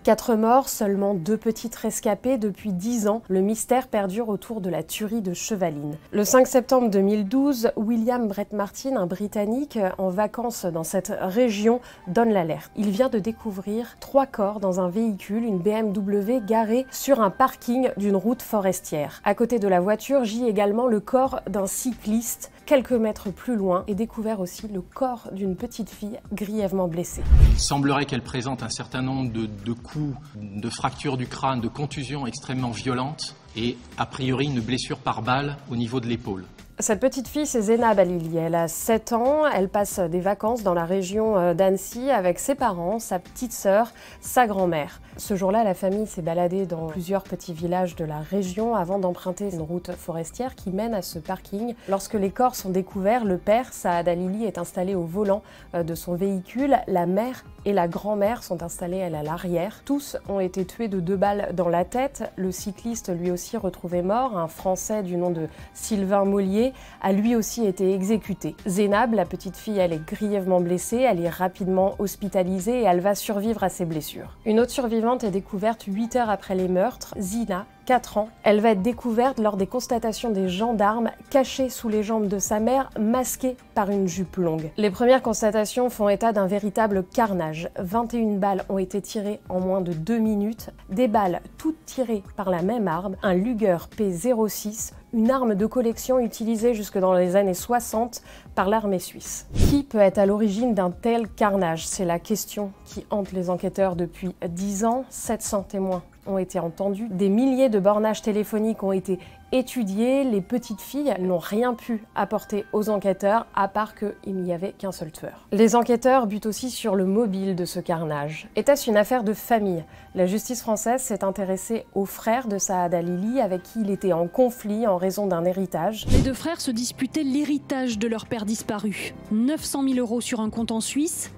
4 morts, seulement 2 petites rescapées. Depuis 10 ans, le mystère perdure autour de la tuerie de Chevaline. Le 5 septembre 2012, William Brett Martin, un Britannique en vacances dans cette région, donne l'alerte. Il vient de découvrir 3 corps dans un véhicule, une BMW garée sur un parking d'une route forestière. À côté de la voiture gît également le corps d'un cycliste. Quelques mètres plus loin est découvert aussi le corps d'une petite fille grièvement blessée. Il semblerait qu'elle présente un certain nombre de coups, de fractures du crâne, de contusions extrêmement violentes et a priori une blessure par balle au niveau de l'épaule. Cette petite fille, c'est Zénab Alili. Elle a 7 ans, elle passe des vacances dans la région d'Annecy avec ses parents, sa petite sœur, sa grand-mère. Ce jour-là, la famille s'est baladée dans plusieurs petits villages de la région avant d'emprunter une route forestière qui mène à ce parking. Lorsque les corps sont découverts, le père, Saad Alili, est installé au volant de son véhicule. La mère et la grand-mère sont installées à l'arrière. Tous ont été tués de 2 balles dans la tête. Le cycliste, lui aussi, retrouvé mort, un Français du nom de Sylvain Mollier, a lui aussi été exécuté. Zénab, la petite fille, elle est grièvement blessée, elle est rapidement hospitalisée et elle va survivre à ses blessures. Une autre survivante est découverte 8 heures après les meurtres, Zina, 4 ans. Elle va être découverte lors des constatations des gendarmes, cachée sous les jambes de sa mère, masquée par une jupe longue. Les premières constatations font état d'un véritable carnage. 21 balles ont été tirées en moins de 2 minutes, des balles toutes tirées par la même arme, un Luger P06, une arme de collection utilisée jusque dans les années 60 par l'armée suisse. Qui peut être à l'origine d'un tel carnage? C'est la question qui hante les enquêteurs depuis 10 ans. 700 témoins ont été entendus, des milliers de bornages téléphoniques ont été étudiés, les petites filles n'ont rien pu apporter aux enquêteurs à part qu'il n'y avait qu'un seul tueur. Les enquêteurs butent aussi sur le mobile de ce carnage. Était-ce une affaire de famille? La justice française s'est intéressée aux frères de Saad Alili avec qui il était en conflit en raison d'un héritage. Les 2 frères se disputaient l'héritage de leur père disparu. 900 000 € sur un compte en Suisse,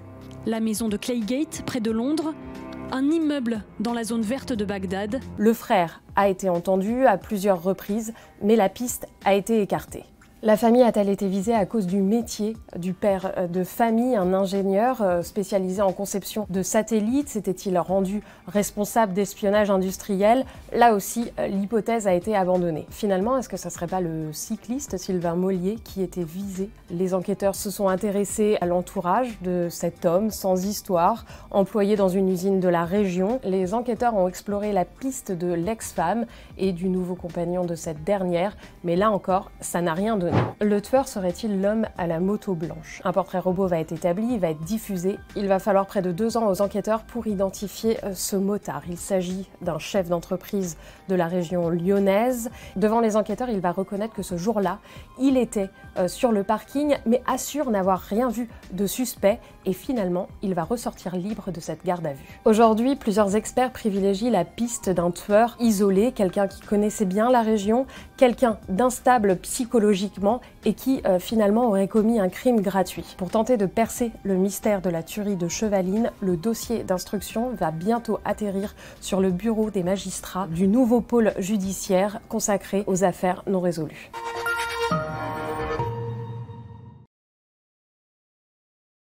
la maison de Claygate près de Londres, un immeuble dans la zone verte de Bagdad. Le frère a été entendu à plusieurs reprises, mais la piste a été écartée. La famille a-t-elle été visée à cause du métier du père de famille, un ingénieur spécialisé en conception de satellites? S'était-il rendu responsable d'espionnage industriel? Là aussi, l'hypothèse a été abandonnée. Finalement, est-ce que ça serait pas le cycliste Sylvain Mollier qui était visé? Les enquêteurs se sont intéressés à l'entourage de cet homme sans histoire, employé dans une usine de la région. Les enquêteurs ont exploré la piste de l'ex-femme et du nouveau compagnon de cette dernière, mais là encore, ça n'a rien donné. Le tueur serait-il l'homme à la moto blanche? Un portrait robot va être établi, il va être diffusé. Il va falloir près de 2 ans aux enquêteurs pour identifier ce motard. Il s'agit d'un chef d'entreprise de la région lyonnaise. Devant les enquêteurs, il va reconnaître que ce jour-là, il était sur le parking, mais assure n'avoir rien vu de suspect. Et finalement, il va ressortir libre de cette garde à vue. Aujourd'hui, plusieurs experts privilégient la piste d'un tueur isolé, quelqu'un qui connaissait bien la région, quelqu'un d'instable psychologiquement et qui finalement aurait commis un crime gratuit. Pour tenter de percer le mystère de la tuerie de Chevaline, le dossier d'instruction va bientôt atterrir sur le bureau des magistrats du nouveau pôle judiciaire consacré aux affaires non résolues.